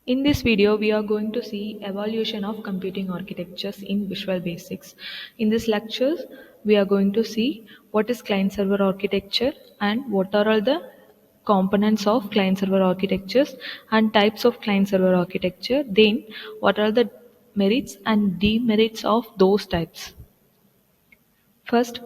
In this video, we are going to see evolution of computing architectures in Visual Basics. In this lecture, we are going to see what is client-server architecture and what are all the components of client-server architectures and types of client-server architecture. Then, what are the merits and demerits of those types. First,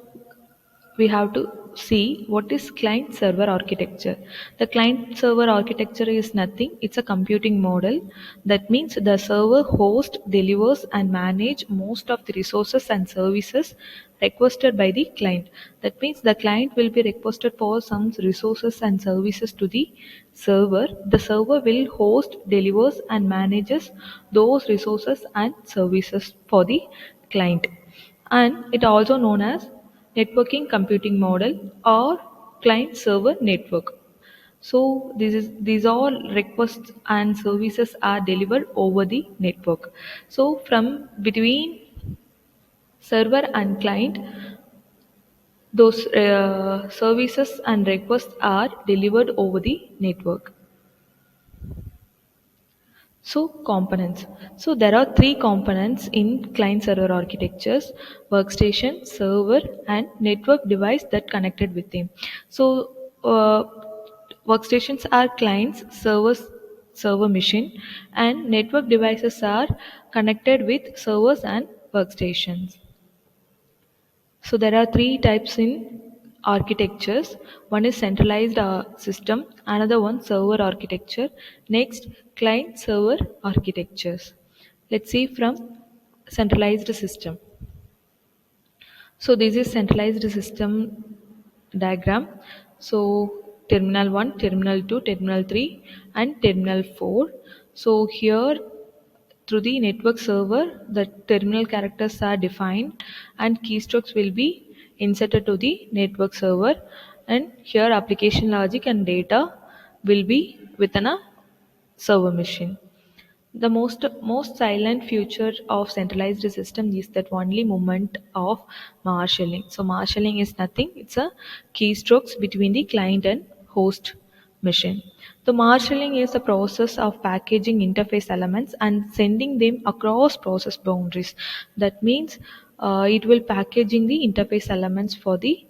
we have to see what is client server architecture. The client server architecture is nothing, it's a computing model. That means the server host delivers and manage most of the resources and services requested by the client. That means the client will be requested for some resources and services to the server. The server will host, delivers and manages those resources and services for the client, and it also known as networking computing model or client server network. So these all requests and services are delivered over the network. So from between server and client, those services and requests are delivered over the network. So components. So there are three components in client-server architectures: workstation, server, and network device that connected with them. So workstations are clients, servers, server machine, and network devices are connected with servers and workstations. So there are three types in architectures. One is centralized system, another one server architecture, next client server architectures. Let's see from centralized system. So this is centralized system diagram. So terminal 1, terminal 2, terminal 3 and terminal 4. So here through the network server, the terminal characters are defined and keystrokes will be inserted to the network server, and here application logic and data will be within a server machine. The most silent feature of centralized system is that only movement of marshalling. So marshalling is nothing; it's a keystrokes between the client and host machine. The marshalling is the process of packaging interface elements and sending them across process boundaries. That means it will packaging the interface elements for the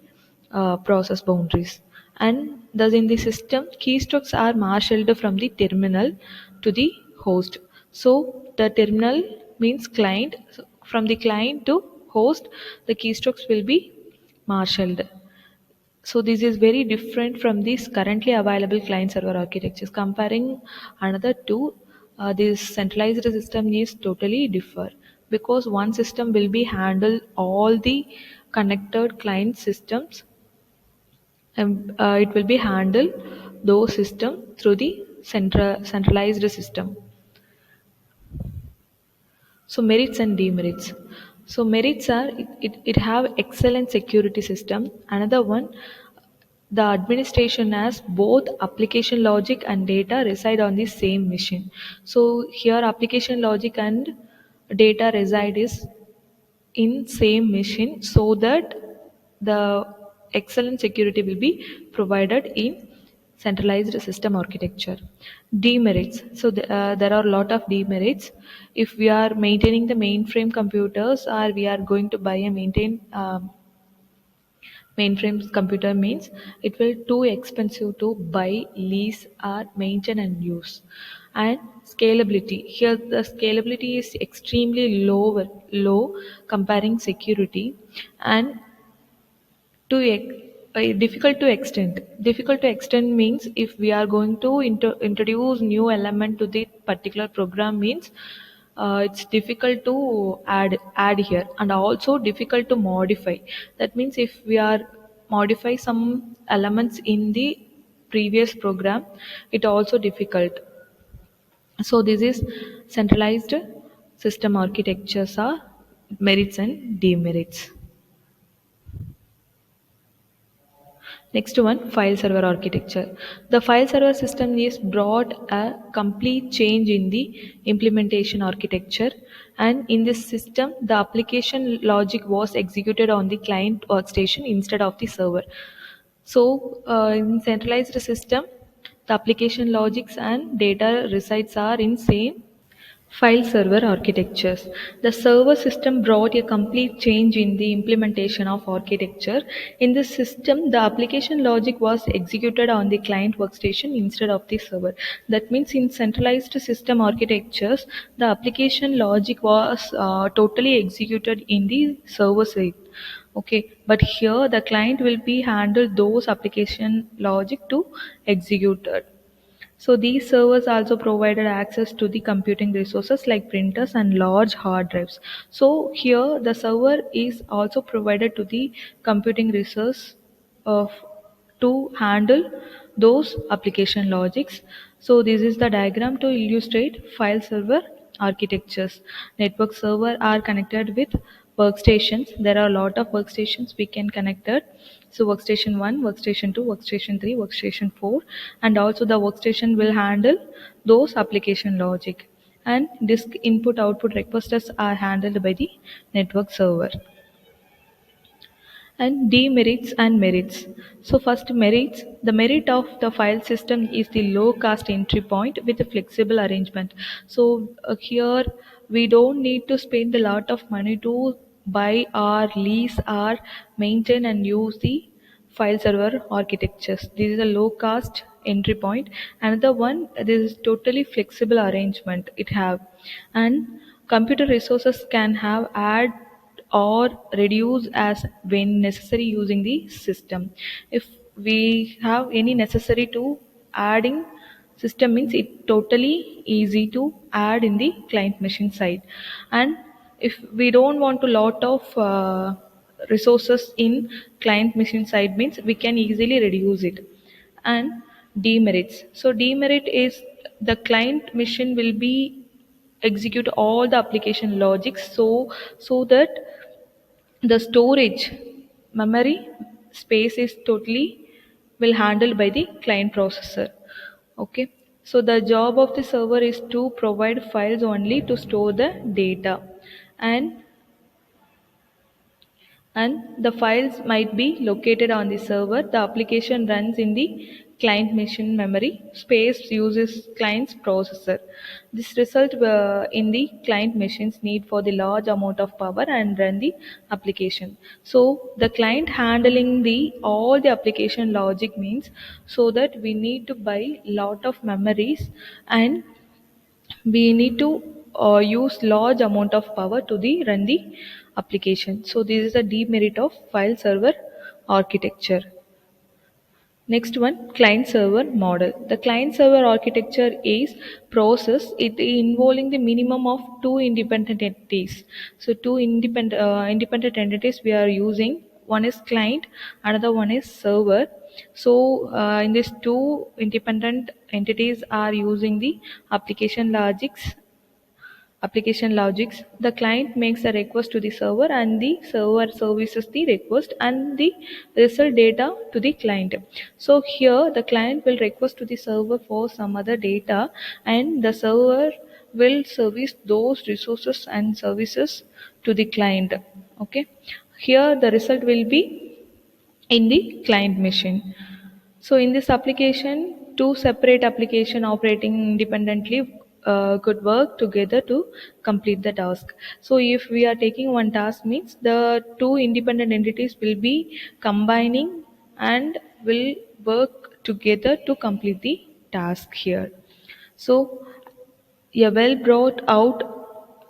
process boundaries. And thus in the system, keystrokes are marshaled from the terminal to the host. So the terminal means client. So from the client to host, the keystrokes will be marshaled. So this is very different from these currently available client server architectures. Comparing another two, this centralized system is totally differ, because one system will be handle all the connected client systems, and it will be handle those system through the centralized system. So merits and demerits. So merits are it have excellent security system. Another one, the administration has both application logic and data reside on the same machine. So here application logic and data reside is in same machine, so that the excellent security will be provided in centralized system architecture. Demerits. So there are a lot of demerits. If we are maintaining the mainframe computers, or we are going to buy a mainframe computer, means it will too expensive to buy, lease or maintain and use. And scalability, here the scalability is extremely low comparing security, and difficult to extend means if we are going to introduce new element to the particular program, means it's difficult to add here, and also difficult to modify. That means if we are modify some elements in the previous program, it also difficult. So this is centralized system architectures are merits and demerits. Next one, file server architecture. The file server system is brought a complete change in the implementation architecture, and in this system the application logic was executed on the client workstation instead of the server. So in centralized system, The application logics and data resides are in same file server architectures. The server system brought a complete change in the implementation of architecture. In this system, the application logic was executed on the client workstation instead of the server. That means in centralized system architectures, the application logic was totally executed in the server side. Okay, but here the client will be handle those application logic to execute it. So these servers also provided access to the computing resources like printers and large hard drives. So here the server is also provided to the computing resource of to handle those application logics. So this is the diagram to illustrate file server architectures. Network server are connected with workstations. There are a lot of workstations we can connect it. So workstation 1, workstation 2, workstation 3, workstation 4, and also the workstation will handle those application logic. And disk input output requests are handled by the network server. And demerits and merits. So first merits. The merit of the file system is the low cost entry point with a flexible arrangement. So here we don't need to spend a lot of money to buy or lease or maintain and use the file server architectures. This is a low cost entry point. Another one, this is totally flexible arrangement it have. And computer resources can have add or reduce as when necessary using the system. If we have any necessary to adding system means it totally easy to add in the client machine side. And if we don't want a lot of resources in client machine side means we can easily reduce it. And demerits. So demerit is the client machine will be execute all the application logic so that the storage memory space is totally will handled by the client processor. Okay, so the job of the server is to provide files only to store the data. And and the files might be located on the server. The application runs in the client machine memory space uses client's processor. This result in the client machine's need for the large amount of power and run the application. So the client handling the all the application logic means so that we need to buy lot of memories, and we need to use large amount of power to the run the application. So this is the demerit of file server architecture. Next one, client server model. The client server architecture is process it involving the minimum of two independent entities. So two independent entities we are using. One is client, another one is server. So in these two independent entities are using the application logics. The client makes a request to the server and the server services the request and the result data to the client. So here the client will request to the server for some other data, and the server will service those resources and services to the client. Okay, here the result will be in the client machine. So in this application, two separate application operating independently could work together to complete the task. So if we are taking one task means the two independent entities will be combining and will work together to complete the task here. So a well brought out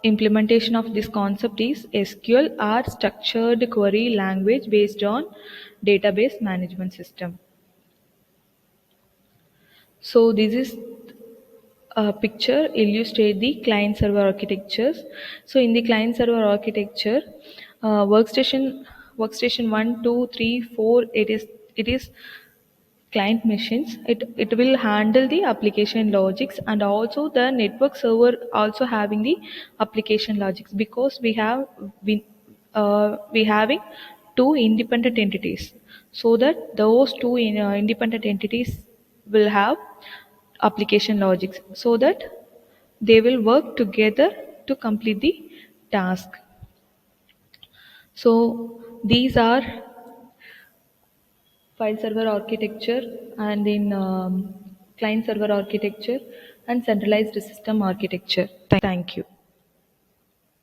implementation of this concept is SQL, or structured query language based on database management system. So this is a picture illustrate the client server architectures. So in the client server architecture, workstation 1, 2, 3, 4, it is client machines. It will handle the application logics, and also the network server also having the application logics, because we having two independent entities, so that those two independent entities will have application logics so that they will work together to complete the task. So these are file server architecture. And in client server architecture, and centralized system architecture. Thank you.